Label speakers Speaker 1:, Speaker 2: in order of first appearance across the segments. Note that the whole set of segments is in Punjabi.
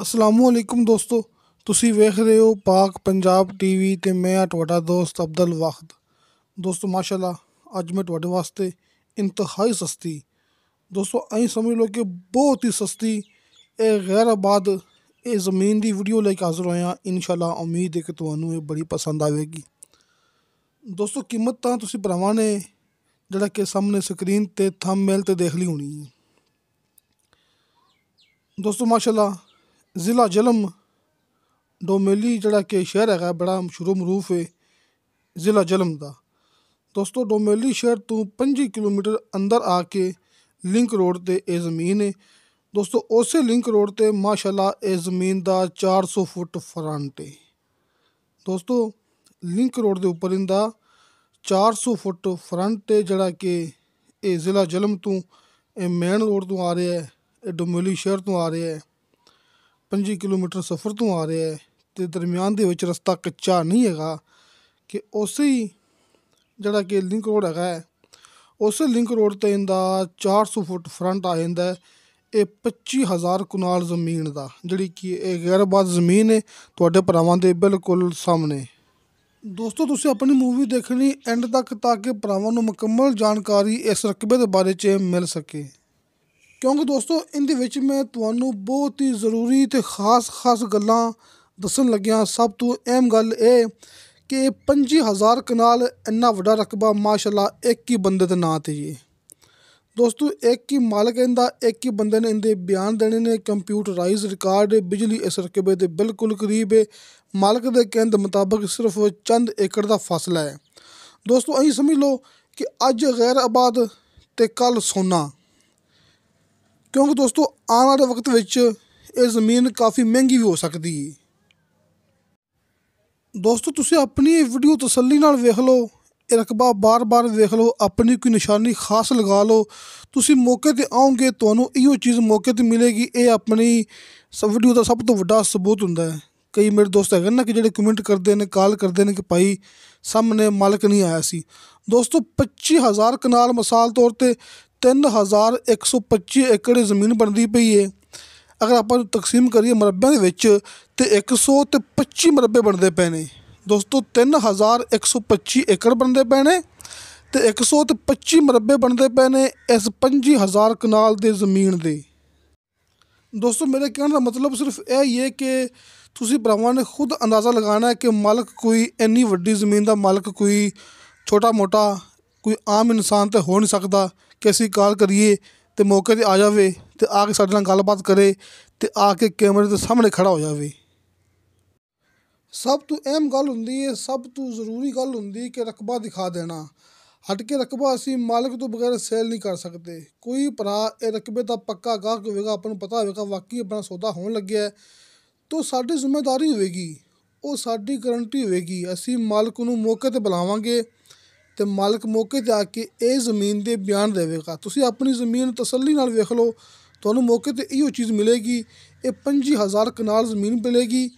Speaker 1: असलामुअलैकुम दोस्तों, ਤੁਸੀਂ ਵੇਖ ਰਹੇ ਹੋ ਪਾਕ ਪੰਜਾਬ ਟੀਵੀ ਤੇ ਮੈਂ ਆ ਤੁਹਾਡਾ ਦੋਸਤ ਅਬਦੁਲ ਵਾਹਿਦ। ਦੋਸਤੋ ਮਾਸ਼ਾਅੱਲਾ, ਅੱਜ ਮੈਂ ਤੁਹਾਡੇ ਵਾਸਤੇ ਇੰਤਹਾਈ ਸਸਤੀ ਦੋਸਤੋ ਐਂ ਸਮਝ ਲਓ ਕਿ ਬਹੁਤ ਹੀ ਸਸਤੀ ਇਹ ਗੈਰ ਆਬਾਦ ਇਹ ਜ਼ਮੀਨ ਦੀ ਵੀਡੀਓ ਲੈ ਕੇ ਹਾਜ਼ਰ ਹੋਇਆ। ਇਨਸ਼ਾਅੱਲਾ ਉਮੀਦ ਹੈ ਕਿ ਤੁਹਾਨੂੰ ਇਹ ਬੜੀ ਪਸੰਦ ਆਵੇਗੀ। ਦੋਸਤੋ ਕੀਮਤ ਤਾਂ ਤੁਸੀਂ ਭਰਾਵਾਂ ਨੇ ਜਿਹੜਾ ਕਿ ਸਾਹਮਣੇ ਸਕਰੀਨ ਤੇ ਥੰਬਨੇਲ ਤੇ ਦੇਖ ਲਈ ਹੋਣੀ ਹੈ। ਦੋਸਤੋ ਮਾਸ਼ਾਅੱਲਾ ਜ਼ਿਲ੍ਹਾ ਜਲਮ ਡੋਮੇਲੀ ਜਿਹੜਾ ਕਿ ਸ਼ਹਿਰ ਹੈਗਾ ਬੜਾ ਮਸ਼ਹੂਰ ਮਰੂਫ ਹੈ ਜ਼ਿਲ੍ਹਾ ਜਲਮ ਦਾ। ਦੋਸਤੋ ਡੋਮੇਲੀ ਸ਼ਹਿਰ ਤੋਂ 25 ਕਿਲੋਮੀਟਰ ਅੰਦਰ ਆ ਕੇ ਲਿੰਕ ਰੋਡ 'ਤੇ ਇਹ ਜ਼ਮੀਨ ਹੈ। ਦੋਸਤੋ ਉਸੇ ਲਿੰਕ ਰੋਡ 'ਤੇ ਮਾਸ਼ਾਅੱਲਾ ਇਹ ਜ਼ਮੀਨ ਦਾ 400 ਫੁੱਟ ਫਰੰਟ ਹੈ। ਦੋਸਤੋ ਲਿੰਕ ਰੋਡ ਦੇ ਉੱਪਰ ਇਹਦਾ 400 ਫੁੱਟ ਫਰੰਟ ਹੈ ਜਿਹੜਾ ਕਿ ਇਹ ਜ਼ਿਲ੍ਹਾ ਜਲਮ ਤੋਂ ਇਹ ਮੇਨ ਰੋਡ ਤੋਂ ਆ ਰਿਹਾ ਹੈ। ਇਹ ਡੋਮੇਲੀ ਸ਼ਹਿਰ ਤੋਂ ਆ ਰਿਹਾ ਹੈ, 25 ਕਿਲੋਮੀਟਰ ਸਫ਼ਰ ਤੋਂ ਆ ਰਿਹਾ ਹੈ ਅਤੇ ਦਰਮਿਆਨ ਦੇ ਵਿੱਚ ਰਸਤਾ ਕੱਚਾ ਨਹੀਂ ਹੈਗਾ ਕਿ ਉਸੇ ਹੀ ਜਿਹੜਾ ਕਿ ਲਿੰਕ ਰੋਡ ਹੈਗਾ ਹੈ ਉਸੇ ਲਿੰਕ ਰੋਡ 'ਤੇ ਇਹਦਾ 400 ਫੁੱਟ ਫਰੰਟ ਆ ਜਾਂਦਾ ਹੈ। ਇਹ 25,000 ਕਨਾਲ ਜ਼ਮੀਨ ਦਾ ਜਿਹੜੀ ਕਿ ਇਹ ਗੈਰਆਬਾਦ ਜ਼ਮੀਨ ਹੈ ਤੁਹਾਡੇ ਭਰਾਵਾਂ ਦੇ ਬਿਲਕੁਲ ਸਾਹਮਣੇ। ਦੋਸਤੋ ਤੁਸੀਂ ਆਪਣੀ ਮੂਵੀ ਦੇਖਣੀ ਐਂਡ ਤੱਕ ਤਾਂ ਕਿ ਭਰਾਵਾਂ ਨੂੰ ਮੁਕੰਮਲ ਜਾਣਕਾਰੀ ਇਸ ਰਕਬੇ ਦੇ ਬਾਰੇ 'ਚ ਮਿਲ ਸਕੇ, ਕਿਉਂਕਿ ਦੋਸਤੋ ਇਹਦੇ ਵਿੱਚ ਮੈਂ ਤੁਹਾਨੂੰ ਬਹੁਤ ਹੀ ਜ਼ਰੂਰੀ ਅਤੇ ਖਾਸ ਗੱਲਾਂ ਦੱਸਣ ਲੱਗਿਆ। ਸਭ ਤੋਂ ਅਹਿਮ ਗੱਲ ਇਹ ਕਿ 25,000 ਕਨਾਲ ਇੰਨਾ ਵੱਡਾ ਰਕਬਾ ਮਾਸ਼ਾਅੱਲਾ ਇੱਕ ਹੀ ਬੰਦੇ ਦੇ ਨਾਂ 'ਤੇ ਜੀ। ਦੋਸਤੋ ਇੱਕ ਹੀ ਮਾਲਕ ਇਹਦਾ, ਇੱਕ ਹੀ ਬੰਦੇ ਨੇ ਇਹਦੇ ਬਿਆਨ ਦੇਣੇ ਨੇ। ਕੰਪਿਊਟਰਾਈਜ਼ ਰਿਕਾਰਡ ਬਿਜਲੀ ਇਸ ਰਕਬੇ ਦੇ ਬਿਲਕੁਲ ਕਰੀਬ ਹੈ। ਮਾਲਕ ਦੇ ਕਹਿਣ ਦੇ ਮੁਤਾਬਕ ਸਿਰਫ ਚੰਦ ਏਕੜ ਦਾ ਫਾਸਲਾ ਹੈ। ਦੋਸਤੋ ਅਸੀਂ ਸਮਝ ਲਓ ਕਿ ਅੱਜ ਗੈਰ ਆਬਾਦ ਅਤੇ ਕੱਲ੍ਹ ਸੋਨਾ, ਕਿਉਂਕਿ ਦੋਸਤੋ ਆਉਣ ਵਾਲੇ ਵਕਤ ਵਿੱਚ ਇਹ ਜ਼ਮੀਨ ਕਾਫੀ ਮਹਿੰਗੀ ਵੀ ਹੋ ਸਕਦੀ ਹੈ। ਦੋਸਤੋ ਤੁਸੀਂ ਆਪਣੀ ਇਹ ਵੀਡੀਓ ਤਸੱਲੀ ਨਾਲ ਵੇਖ ਲਓ, ਇਹ ਰਕਬਾ ਬਾਰ ਵੇਖ ਲਓ, ਆਪਣੀ ਕੋਈ ਨਿਸ਼ਾਨੀ ਖਾਸ ਲਗਾ ਲਓ। ਤੁਸੀਂ ਮੌਕੇ 'ਤੇ ਆਓਗੇ ਤੁਹਾਨੂੰ ਇਹੋ ਚੀਜ਼ ਮੌਕੇ 'ਤੇ ਮਿਲੇਗੀ। ਇਹ ਆਪਣੀ ਵੀਡੀਓ ਦਾ ਸਭ ਤੋਂ ਵੱਡਾ ਸਬੂਤ ਹੁੰਦਾ ਹੈ। ਕਈ ਮੇਰੇ ਦੋਸਤ ਹੈਗੇ ਨਾ ਕਿ ਜਿਹੜੇ ਕਮੈਂਟ ਕਰਦੇ ਨੇ, ਕਾਲ ਕਰਦੇ ਨੇ ਕਿ ਭਾਈ ਸਾਹਮਣੇ ਮਾਲਕ ਨਹੀਂ ਆਇਆ ਸੀ। ਦੋਸਤੋ 25,000 ਕਨਾਲ ਮਿਸਾਲ ਤੌਰ 'ਤੇ 3,125 ਏਕੜ ਜ਼ਮੀਨ ਬਣਦੀ ਪਈ ਹੈ। ਅਗਰ ਆਪਾਂ ਤਕਸੀਮ ਕਰੀਏ ਮਰਬਿਆਂ ਦੇ ਵਿੱਚ ਤਾਂ 125 ਮਰਬੇ ਬਣਦੇ ਪਏ ਨੇ। ਦੋਸਤੋ 3,125 ਏਕੜ ਬਣਦੇ ਪਏ ਨੇ ਅਤੇ 125 ਮਰਬੇ ਬਣਦੇ ਪਏ ਨੇ ਇਸ 25,000 ਕਨਾਲ ਦੇ ਜ਼ਮੀਨ ਦੇ। ਦੋਸਤੋ ਮੇਰੇ ਕਹਿਣ ਦਾ ਮਤਲਬ ਸਿਰਫ ਇਹ ਹੀ ਹੈ ਕਿ ਤੁਸੀਂ ਭਰਾਵਾਂ ਨੇ ਖੁਦ ਅੰਦਾਜ਼ਾ ਲਗਾਉਣਾ ਹੈ ਕਿ ਮਾਲਕ ਕੋਈ ਇੰਨੀ ਵੱਡੀ ਜ਼ਮੀਨ ਦਾ ਮਾਲਕ ਕੋਈ ਛੋਟਾ ਮੋਟਾ ਕੋਈ ਆਮ ਇਨਸਾਨ ਤਾਂ ਹੋ ਨਹੀਂ ਸਕਦਾ ਕਿ ਅਸੀਂ ਕਾਲ ਕਰੀਏ ਅਤੇ ਮੌਕੇ 'ਤੇ ਆ ਜਾਵੇ ਅਤੇ ਆ ਕੇ ਸਾਡੇ ਨਾਲ ਗੱਲਬਾਤ ਕਰੇ ਅਤੇ ਆ ਕੇ ਕੈਮਰੇ ਦੇ ਸਾਹਮਣੇ ਖੜ੍ਹਾ ਹੋ ਜਾਵੇ। ਸਭ ਤੋਂ ਅਹਿਮ ਗੱਲ ਹੁੰਦੀ ਹੈ, ਸਭ ਤੋਂ ਜ਼ਰੂਰੀ ਗੱਲ ਹੁੰਦੀ ਕਿ ਰਕਬਾ ਦਿਖਾ ਦੇਣਾ। ਹਟ ਕੇ ਰਕਬਾ ਅਸੀਂ ਮਾਲਕ ਤੋਂ ਬਗੈਰ ਸੇਲ ਨਹੀਂ ਕਰ ਸਕਦੇ। ਕੋਈ ਭਰਾ ਇਹ ਰਕਬੇ ਦਾ ਪੱਕਾ ਗਾਹਕ ਹੋਵੇਗਾ, ਆਪਾਂ ਨੂੰ ਪਤਾ ਹੋਵੇਗਾ ਵਾਕਈ ਆਪਣਾ ਸੌਦਾ ਹੋਣ ਲੱਗਿਆ ਹੈ, ਤਾਂ ਸਾਡੀ ਜ਼ਿੰਮੇਦਾਰੀ ਹੋਵੇਗੀ, ਉਹ ਸਾਡੀ ਗਰੰਟੀ ਹੋਵੇਗੀ। ਅਸੀਂ ਮਾਲਕ ਨੂੰ ਮੌਕੇ 'ਤੇ ਬੁਲਾਵਾਂਗੇ ਅਤੇ ਮਾਲਕ ਮੌਕੇ 'ਤੇ ਆ ਕੇ ਇਹ ਜ਼ਮੀਨ ਦੇ ਬਿਆਨ ਦੇਵੇਗਾ। ਤੁਸੀਂ ਆਪਣੀ ਜ਼ਮੀਨ ਤਸੱਲੀ ਨਾਲ ਵੇਖ ਲਓ, ਤੁਹਾਨੂੰ ਮੌਕੇ 'ਤੇ ਇਹੋ ਚੀਜ਼ ਮਿਲੇਗੀ। ਇਹ 25,000 ਕਨਾਲ ਜ਼ਮੀਨ ਮਿਲੇਗੀ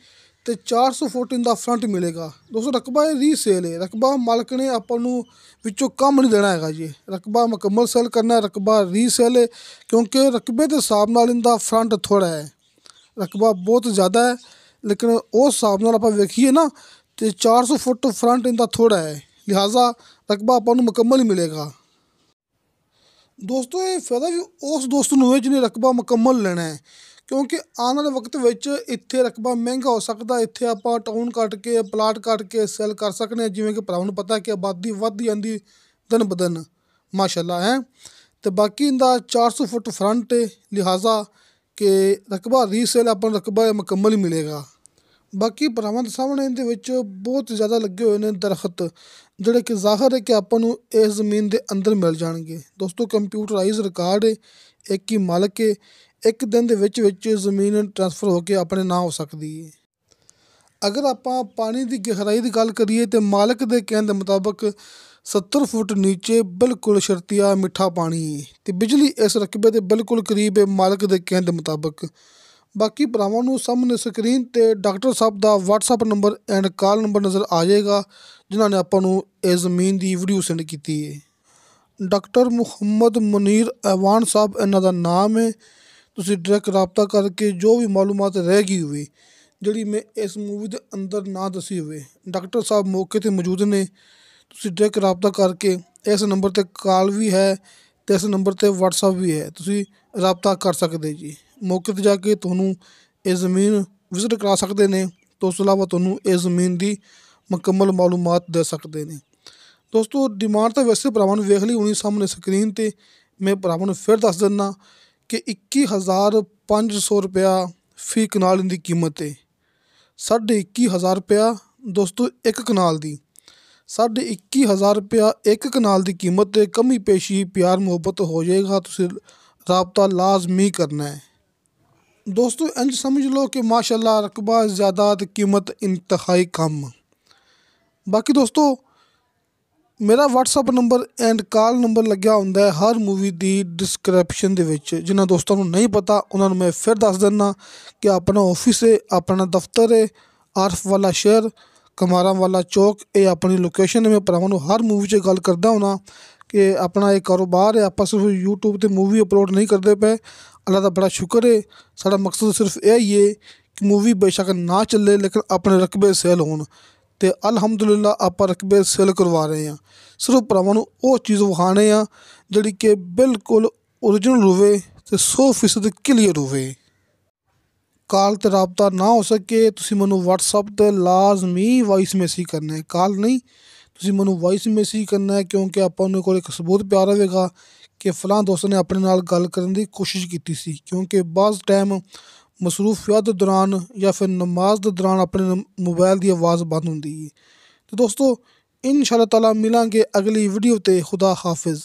Speaker 1: ਅਤੇ 400 ਫੁੱਟ ਇਹਦਾ ਫਰੰਟ ਮਿਲੇਗਾ। ਦੋਸਤੋ ਰਕਬਾ ਇਹ ਰੀਸੇਲ ਹੈ, ਰਕਬਾ ਮਾਲਕ ਨੇ ਆਪਾਂ ਨੂੰ ਵਿੱਚੋਂ ਕੰਮ ਨਹੀਂ ਦੇਣਾ ਹੈਗਾ ਜੀ। ਰਕਬਾ ਮੁਕੰਮਲ ਸੇਲ ਕਰਨਾ, ਰਕਬਾ ਰੀਸੇਲ ਹੈ, ਕਿਉਂਕਿ ਰਕਬੇ ਦੇ ਹਿਸਾਬ ਨਾਲ ਇਹਦਾ ਫਰੰਟ ਥੋੜ੍ਹਾ ਹੈ, ਰਕਬਾ ਬਹੁਤ ਜ਼ਿਆਦਾ ਹੈ, ਲੇਕਿਨ ਉਸ ਹਿਸਾਬ ਨਾਲ ਆਪਾਂ ਵੇਖੀਏ ਨਾ ਅਤੇ 400 ਫੁੱਟ ਫਰੰਟ ਇਹਦਾ ਥੋੜ੍ਹਾ ਹੈ, ਲਿਹਾਜ਼ਾ ਰਕਬਾ ਆਪਾਂ ਨੂੰ ਮੁਕੰਮਲ ਹੀ ਮਿਲੇਗਾ। ਦੋਸਤੋ ਇਹ ਫਾਇਦਾ ਵੀ ਉਸ ਦੋਸਤ ਨੂੰ ਹੈ ਜਿਹਨੇ ਰਕਬਾ ਮੁਕੰਮਲ ਲੈਣਾ ਹੈ, ਕਿਉਂਕਿ ਆਉਣ ਵਾਲੇ ਵਕਤ ਵਿੱਚ ਇੱਥੇ ਰਕਬਾ ਮਹਿੰਗਾ ਹੋ ਸਕਦਾ। ਇੱਥੇ ਆਪਾਂ ਟਾਊਨ ਕੱਟ ਕੇ ਪਲਾਟ ਕੱਟ ਕੇ ਸੈਲ ਕਰ ਸਕਦੇ ਹਾਂ, ਜਿਵੇਂ ਕਿ ਭਰਾਵਾਂ ਨੂੰ ਪਤਾ ਕਿ ਆਬਾਦੀ ਵੱਧਦੀ ਜਾਂਦੀ ਦਿਨ ਬ ਦਿਨ ਮਾਸ਼ਾਅੱਲਾ ਹੈ। ਅਤੇ ਬਾਕੀ ਇਹਦਾ 400 ਫੁੱਟ ਫਰੰਟ ਹੈ, ਲਿਹਾਜ਼ਾ ਕਿ ਰਕਬਾ ਰੀਸੇਲ ਆਪਾਂ ਨੂੰ ਰਕਬਾ ਮੁਕੰਮਲ ਹੀ ਮਿਲੇਗਾ। ਬਾਕੀ ਭਰਾਵਾਂ ਦੇ ਸਾਹਮਣੇ ਇਹਦੇ ਵਿੱਚ ਬਹੁਤ ਜ਼ਿਆਦਾ ਲੱਗੇ ਹੋਏ ਨੇ ਦਰਖਤ, ਜਿਹੜੇ ਕਿ ਜ਼ਾਹਰ ਹੈ ਕਿ ਆਪਾਂ ਨੂੰ ਇਸ ਜ਼ਮੀਨ ਦੇ ਅੰਦਰ ਮਿਲ ਜਾਣਗੇ। ਦੋਸਤੋ ਕੰਪਿਊਟਰਾਈਜ਼ ਰਿਕਾਰਡ ਹੈ, ਇੱਕ ਹੀ ਮਾਲਕ ਹੈ, ਇੱਕ ਦਿਨ ਦੇ ਵਿੱਚ ਜ਼ਮੀਨ ਟਰਾਂਸਫਰ ਹੋ ਕੇ ਆਪਣੇ ਨਾਂ ਹੋ ਸਕਦੀ ਹੈ। ਅਗਰ ਆਪਾਂ ਪਾਣੀ ਦੀ ਗਹਿਰਾਈ ਦੀ ਗੱਲ ਕਰੀਏ ਤਾਂ ਮਾਲਕ ਦੇ ਕਹਿਣ ਦੇ ਮੁਤਾਬਕ 70 ਫੁੱਟ ਨੀਚੇ ਬਿਲਕੁਲ ਸ਼ਰਤੀਆ ਮਿੱਠਾ ਪਾਣੀ ਹੈ ਅਤੇ ਬਿਜਲੀ ਇਸ ਰਕਬੇ ਦੇ ਬਿਲਕੁਲ ਕਰੀਬ ਹੈ ਮਾਲਕ ਦੇ ਕਹਿਣ ਦੇ ਮੁਤਾਬਕ। ਬਾਕੀ ਭਰਾਵਾਂ ਨੂੰ ਸਾਹਮਣੇ ਸਕਰੀਨ 'ਤੇ ਡਾਕਟਰ ਸਾਹਿਬ ਦਾ WhatsApp number end call number ਨਜ਼ਰ ਆ ਜਾਏਗਾ, ਜਿਨ੍ਹਾਂ ਨੇ ਆਪਾਂ ਨੂੰ ਇਹ ਜ਼ਮੀਨ ਦੀ ਵੀਡੀਓ ਸੈਂਡ ਕੀਤੀ ਹੈ। ਡਾਕਟਰ ਮੁਹੰਮਦ ਮੁਨੀਰ ਐਵਾਨ ਸਾਹਿਬ ਇਹਨਾਂ ਦਾ ਨਾਮ ਹੈ ਤੁਸੀਂ ਡਾਇਰੈਕਟ ਰਾਬਤਾ ਕਰਕੇ ਜੋ ਵੀ ਮਾਲੂਮਾਤ ਰਹਿ ਗਈ ਹੋਵੇ ਜਿਹੜੀ ਮੈਂ ਇਸ ਮੂਵੀ ਦੇ ਅੰਦਰ ਨਾ ਦੱਸੀ ਹੋਵੇ, ਡਾਕਟਰ ਸਾਹਿਬ ਮੌਕੇ 'ਤੇ ਮੌਜੂਦ ਨੇ। ਤੁਸੀਂ ਡਾਇਰੈਕਟ ਰਾਬਤਾ ਕਰਕੇ ਇਸ ਨੰਬਰ 'ਤੇ ਕਾਲ ਵੀ ਹੈ ਅਤੇ ਇਸ ਨੰਬਰ 'ਤੇ ਵਟਸਐਪ ਵੀ ਹੈ, ਤੁਸੀਂ ਰਾਬਤਾ ਕਰ ਸਕਦੇ ਜੀ। ਮੌਕੇ 'ਤੇ ਜਾ ਕੇ ਤੁਹਾਨੂੰ ਇਹ ਜ਼ਮੀਨ ਵਿਜ਼ਿਟ ਕਰਾ ਸਕਦੇ ਨੇ ਅਤੇ ਉਸ ਤੋਂ ਇਲਾਵਾ ਤੁਹਾਨੂੰ ਇਸ ਜ਼ਮੀਨ ਦੀ ਮੁਕੰਮਲ ਮਾਲੂਮਾਤ ਦੇ ਸਕਦੇ ਨੇ। ਦੋਸਤੋ ਡਿਮਾਂਡ ਤਾਂ ਵੈਸੇ ਭਰਾਵਾਂ ਨੂੰ ਵੇਖ ਲਈ ਹੋਣੀ ਸਾਹਮਣੇ ਸਕਰੀਨ 'ਤੇ, ਮੈਂ ਭਰਾਵਾਂ ਨੂੰ ਫਿਰ ਦੱਸ ਦਿੰਦਾ ਕਿ 21,500 ਰੁਪਇਆ ਫੀ ਕਨਾਲ ਇਹਦੀ ਕੀਮਤ ਹੈ। 21,500 ਰੁਪਇਆ ਦੋਸਤੋ ਇੱਕ ਕਨਾਲ ਦੀ, 21,500 ਰੁਪਇਆ ਇੱਕ ਕਨਾਲ ਦੀ ਕੀਮਤ 'ਤੇ ਕਮੀ ਪੇਸ਼ੀ ਪਿਆਰ ਮੁਹੱਬਤ ਹੋ ਜਾਏਗਾ। ਤੁਸੀਂ ਰਾਬਤਾ ਲਾਜ਼ਮੀ ਕਰਨਾ ਹੈ ਦੋਸਤੋ। ਇੰਝ ਸਮਝ ਲਓ ਕਿ ਮਾਸ਼ਾਅੱਲਾ ਰਕਬਾ ਜ਼ਿਆਦਾ ਅਤੇ ਕੀਮਤ ਇੰਤਹਾਈ ਕਮ। ਬਾਕੀ ਦੋਸਤੋ ਮੇਰਾ WhatsApp number end call number ਲੱਗਿਆ ਹੁੰਦਾ ਹੈ ਹਰ ਮੂਵੀ ਦੀ ਡਿਸਕ੍ਰਿਪਸ਼ਨ ਦੇ ਵਿੱਚ। ਜਿਨ੍ਹਾਂ ਦੋਸਤਾਂ ਨੂੰ ਨਹੀਂ ਪਤਾ ਉਹਨਾਂ ਨੂੰ ਮੈਂ ਫਿਰ ਦੱਸ ਦਿੰਦਾ ਕਿ ਆਪਣਾ ਆਫਿਸ ਹੈ, ਆਪਣਾ ਦਫ਼ਤਰ ਹੈ, ਆਰਫ ਵਾਲਾ ਸ਼ਹਿਰ, ਕਮਾਰਾਂ ਵਾਲਾ ਚੌਕ, ਇਹ ਆਪਣੀ ਲੋਕੇਸ਼ਨ ਹੈ। ਮੈਂ ਭਰਾਵਾਂ ਨੂੰ ਹਰ ਮੂਵੀ 'ਚ ਗੱਲ ਕਰਦਾ ਹੁਣਾ ਕਿ ਆਪਣਾ ਇਹ ਕਾਰੋਬਾਰ ਹੈ, ਆਪਾਂ ਸਿਰਫ YouTube 'ਤੇ ਮੂਵੀ ਅਪਲੋਡ ਨਹੀਂ ਕਰਦੇ ਪਏ। ਅੱਲਾ ਦਾ ਬੜਾ ਸ਼ੁਕਰ ਹੈ, ਸਾਡਾ ਮਕਸਦ ਸਿਰਫ ਇਹ ਹੀ ਹੈ ਕਿ ਮੂਵੀ ਬੇਸ਼ੱਕ ਨਾ ਚੱਲੇ ਲੇਕਿਨ ਆਪਣੇ ਰਕਬੇ ਸੇਲ ਹੋਣ, ਅਤੇ ਅਲਹਮਦੁਲਿਲਾ ਆਪਾਂ ਰਕਬੇ ਸੇਲ ਕਰਵਾ ਰਹੇ ਹਾਂ। ਸਿਰਫ ਭਰਾਵਾਂ ਨੂੰ ਉਹ ਚੀਜ਼ ਵਿਖਾਉਣੇ ਆ ਜਿਹੜੀ ਕਿ ਬਿਲਕੁਲ ਓਰੀਜਨਲ ਹੋਵੇ ਅਤੇ 100% ਕਲੀਅਰ ਹੋਵੇ। ਕਾਲ 'ਤੇ ਰਾਬਤਾ ਨਾ ਹੋ ਸਕੇ ਤੁਸੀਂ ਮੈਨੂੰ ਵਟਸਐਪ 'ਤੇ ਲਾਜ਼ਮੀ ਵਾਇਸ ਮੈਸੇਜ ਕਰਨਾ ਹੈ, ਕਾਲ ਨਹੀਂ। ਤੁਸੀਂ ਮੈਨੂੰ ਵਾਇਸ ਮੈਸੇਜ ਕਰਨਾ ਹੈ ਕਿਉਂਕਿ ਆਪਾਂ ਉਹਨਾਂ ਕੋਲ ਇੱਕ ਸਬੂਤ ਪਿਆ ਰਹੇਗਾ ਕਿ ਫਲਾਂ ਦੋਸਤ ਨੇ ਆਪਣੇ ਨਾਲ ਗੱਲ ਕਰਨ ਦੀ ਕੋਸ਼ਿਸ਼ ਕੀਤੀ ਸੀ। ਕਿਉਂਕਿ ਬਾਜ਼ ਟਾਈਮ ਮਸਰੂਫੀਅਤ ਦੇ ਦੌਰਾਨ ਜਾਂ ਫਿਰ ਨਮਾਜ਼ ਦੇ ਦੌਰਾਨ ਆਪਣੇ ਮੋਬਾਈਲ ਦੀ ਆਵਾਜ਼ ਬੰਦ ਹੁੰਦੀ ਹੈ। ਅਤੇ ਦੋਸਤੋ ਇਨਸ਼ਾ ਅੱਲਾਹ ਤਾਲਾ ਮਿਲਾਂਗੇ ਅਗਲੀ ਵੀਡੀਓ 'ਤੇ। ਖੁਦਾ ਹਾਫਿਜ਼।